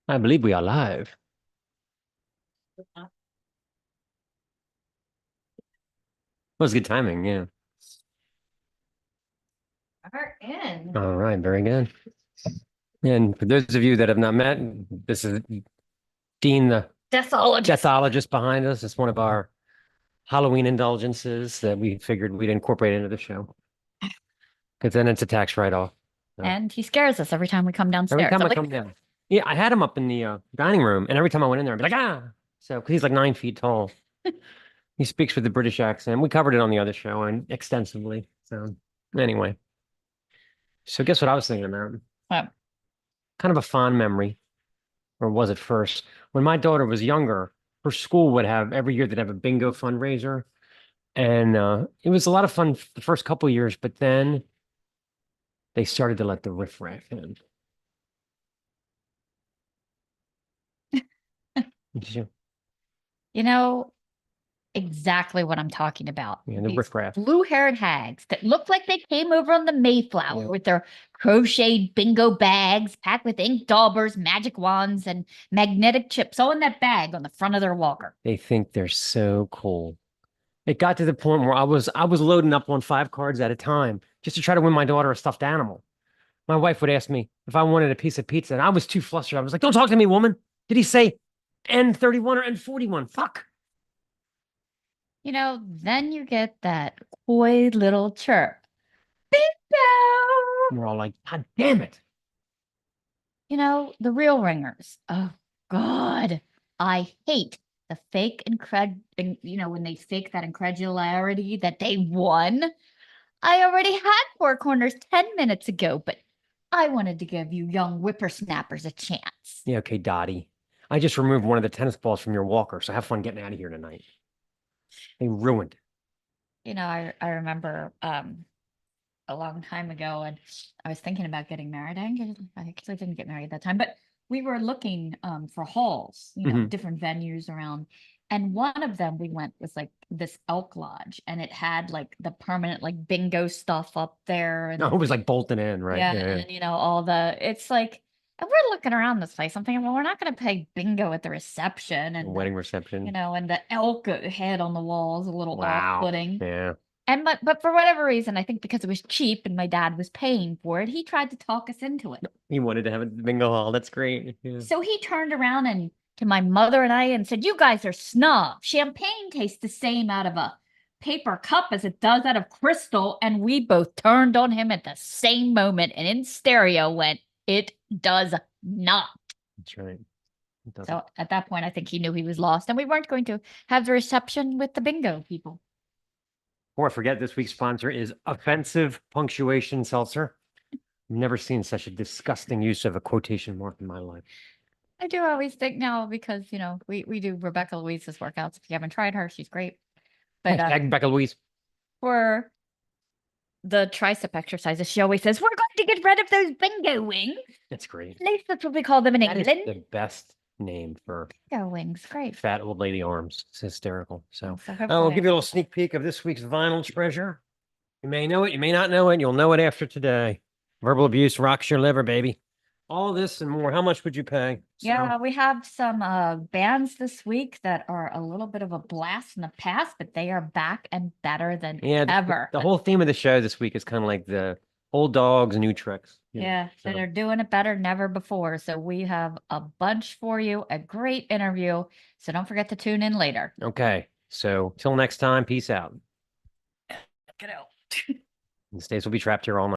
I believe we are live. Was good timing, yeah. Are in. All right, very good. And for those of you that have not met, this is Dean, the Deathologist. deathologist behind us. It's one of our Halloween indulgences that we figured we'd incorporate into the show. Because then it's a tax write-off. So And he scares us every time we come every downstairs. time I'm I like, come down, yeah, I had him up in the dining room, and every time I went in there, I'd be like, ah. So, because he's like 9 feet tall, he speaks with a British accent. We covered it on the other show and extensively. So, anyway, so guess what I was thinking about? oh, Kind of a fond memory, or was it first? When my daughter was younger, her school would have every year they'd have a bingo fundraiser, and it was a lot of fun the first couple of years, but then they started to let the riffraff in. Yeah, you know exactly what I'm talking about. the These riffraff. blue-haired hags that look like they came over on the Mayflower Yeah. with their crocheted bingo bags packed with ink daubers, magic wands, and magnetic chips all in that bag on the front of their walker. They think they're so cool. It got to the point where I was loading up on 5 cards at a time just to try to win my daughter a stuffed animal. My wife would ask me if I wanted a piece of pizza, and I was too flustered. I was like, "Don't talk to me, woman. Did he say N31 or N41? Fuck." Then you get that coy little chirp. Bingo! And we're all like, "God damn it." The real ringers. Oh God. I hate the fake when they fake that incredulity that they won. I already had four corners 10 minutes ago, but I wanted to give you young whippersnappers a chance. Yeah, okay, Dottie. I just removed one of the tennis balls from your walker, so have fun getting out of here tonight. They ruined it. I remember a long time ago, and I was thinking about getting married. I actually didn't get married that time, but we were looking for halls, Hmm. different venues around. And one of them we went was like this elk lodge, and it had like the permanent like bingo stuff up there, No, and it was like bolted in, right? yeah, Yeah, and all the it's like, and we're looking around this place. I'm thinking, well, we're not going to play bingo at the reception, yeah. and Wedding reception. and the elk head on the wall is a little Wow. off-putting. Yeah. But for whatever reason, I think because it was cheap and my dad was paying for it, he tried to talk us into it. He wanted to have a bingo hall. That's great. Yeah. So he turned around and to my mother and I and said, "You guys are snobs. Champagne tastes the same out of a paper cup as it does out of crystal." And we both turned on him at the same moment and in stereo went, "It does not." That's right. It doesn't. So at that point, I think he knew he was lost, and we weren't going to have the reception with the bingo people. Before I forget, this week's sponsor is Offensive Punctuation Seltzer. I've never seen such a disgusting use of a quotation mark in my life. I do always think now because, we do Rebecca Louise's workouts. If you haven't tried her, she's great. But Hashtag Becca Louise. for the tricep exercises, she always says, "We're going to get rid of those bingo wings." That's great. At least that's what we call them in That is England. the best name for Bingo wings. Great. fat old lady arms. It's hysterical. So So we'll hopefully, give you a little sneak peek of this week's vinyl treasure. You may know it, you may not know it. You'll know it after today. Verbal abuse rocks your liver, baby. All this and more. How much would you pay? yeah, we have some bands this week that are a little bit of a blast in the past, but they are back and better than Yeah, ever. the whole theme of the show this week is kind of like the old dogs, new tricks. Yeah, that So, are doing it better than ever before. So we have a bunch for you, a great interview. So don't forget to tune in later. okay. So till next time, peace out. Get out. The states will be trapped here all night.